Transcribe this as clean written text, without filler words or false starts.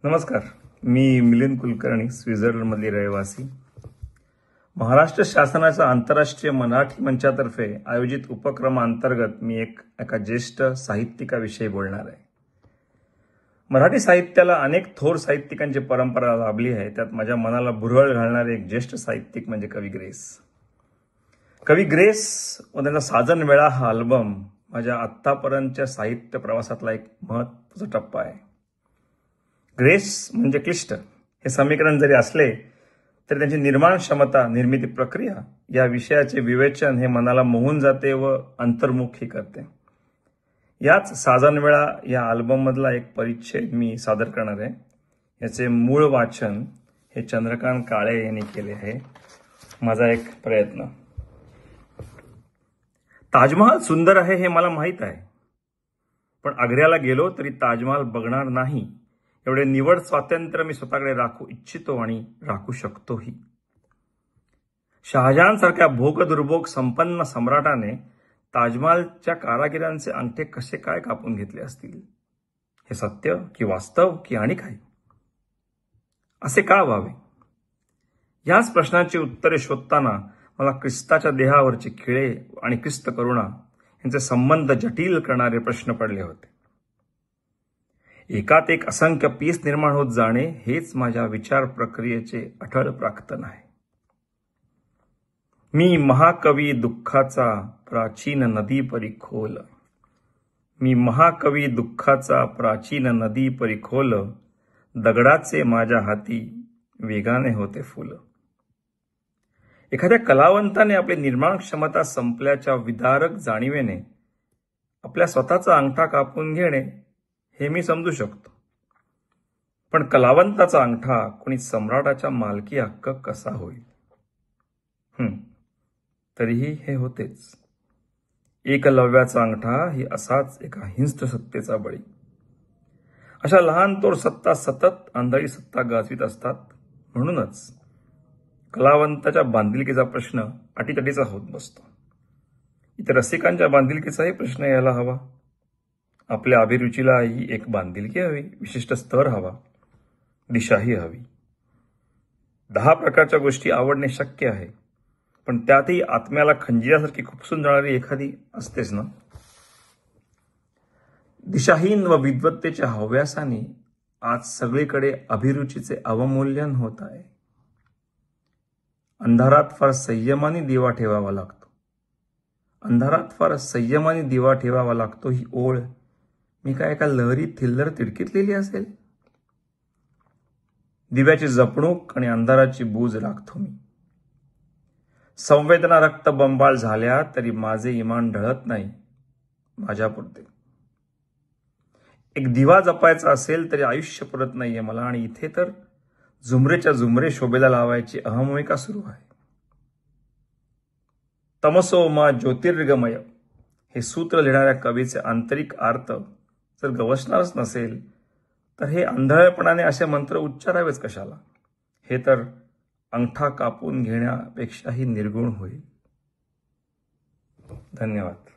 नमस्कार. मी मिलिंद कुलकर्णी, स्वित्झर्लंडमधले रहिवासी. महाराष्ट्र शासनाच्या आंतरराष्ट्रीय मराठी मंचातर्फे आयोजित उपक्रमांतर्गत मी एका ज्येष्ठ साहित्यिकाविषयी बोलणार आहे. मराठी साहित्याला अनेक थोर साहित्यिकांची परंपरा लाभली आहे. त्यात माझ्या मनाला भुरळ घालणारे एक ज्येष्ठ साहित्यिक म्हणजे कवी ग्रेस. कवी ग्रेस व त्यांचा साजन वेळा हा अल्बम माझ्या आत्तापर्यंतच्या साहित्य प्रवासातला एक महत्त्वाचा टप्पा आहे. ग्रेस म्हणजे क्लिष्ट हे समीकरण जरी असले तरी त्यांची निर्माण क्षमता, निर्मिती प्रक्रिया या विषयाचे विवेचन हे मनाला मोहून जाते व अंतर्मुखी करते. याच साजनवेळा या अल्बममधला एक परिच्छेद मी सादर करणार आहे. याचे मूळ वाचन हे चंद्रकांत काळे यांनी केले आहे. माझा एक प्रयत्न. ताजमहाल सुंदर आहे हे मला माहीत आहे, पण आग्र्याला गेलो तरी ताजमहाल बघणार नाही एवढे निवड स्वातंत्र्य मी स्वतःकडे राखू इच्छितो आणि राखू शकतोही. शहाजहानसारख्या भोगदुर्भोग संपन्न सम्राटाने ताजमहालच्या कारागिरांचे अंगठे कसे काय कापून घेतले असतील? हे सत्य की वास्तव की आणि काय? असे का व्हावे? याच प्रश्नाची उत्तरे शोधताना मला ख्रिस्ताच्या देहावरचे खिळे आणि ख्रिस्त करुणा यांचे संबंध जटिल करणारे प्रश्न पडले होते. एकात एक असंख्य पीस निर्माण होत जाणे हेच माझ्या विचार प्रक्रियेचे अठळ प्राक्तन आहे. मी महाकवी दुःखाचा प्राचीन नदी परी खोल. मी महाकवी दुःखाचा प्राचीन नदी परी खोल. दगडाचे माझ्या हाती वेगाने होते फुल. एखाद्या कलावंताने आपली निर्माण क्षमता संपल्याच्या विदारक जाणीवेने आपल्या स्वतःचा अंगठा कापून घेणे हे मी समजू शकतो, पण कलावंताचा अंगठा कोणी सम्राटाच्या मालकी हक्क कसा होईल? तरीही हे होतेच. एकलव्याचा अंगठा ही असाच एका हिंस्त्र सत्तेचा बळी. अशा लहान तोर सत्ता सतत आंधळी सत्ता गाजवीत असतात. म्हणूनच कलावंताच्या बांधिलकीचा प्रश्न अटीतटीचा होत बसतो. इतर रसिकांच्या बांधिलकीचाही प्रश्न यायला हवा. आपल्या अभिरुचीलाही एक बांधिलकी हवी, विशिष्ट स्तर हवा, दिशाही हवी. 10 प्रकारच्या गोष्टी आवडणे शक्य आहे, पण त्यातही आत्म्याला खंजिरासारखी खुपसून जाणारी एखादी असतेच ना. दिशाहीन व विद्वत्तेच्या हव्यासाने आज सगळीकडे अभिरुचीचे अवमूल्यन होत आहे. अंधारात फार संयमाने दिवा ठेवावा लागतो. अंधारात फार संयमाने दिवा ठेवावा लागतो ही ओळ मी काय एका लहरी थिल्लर तिडकीतलेली असेल? दिव्याची जपणूक आणि अंधाराची बूज राखतो मी. संवेदना रक्त बंबाळ झाल्या तरी माझे इमान ढळत नाही माझ्यापुरते. एक दिवा जपायचा असेल तरी आयुष्य पुरत नाहीये मला, आणि इथे तर झुमरेच्या झुमरे शोभेला लावायची अहमविका सुरू आहे. तमसो मा ज्योतिर्गमय हे सूत्र लिहिणाऱ्या कवीचे आंतरिक अर्थ जर गवसणारच नसेल तर हे आंधळेपणाने असे मंत्र उच्चारावेच कशाला? हे तर अंगठा कापून घेण्यापेक्षाही निर्गुण होईल. धन्यवाद.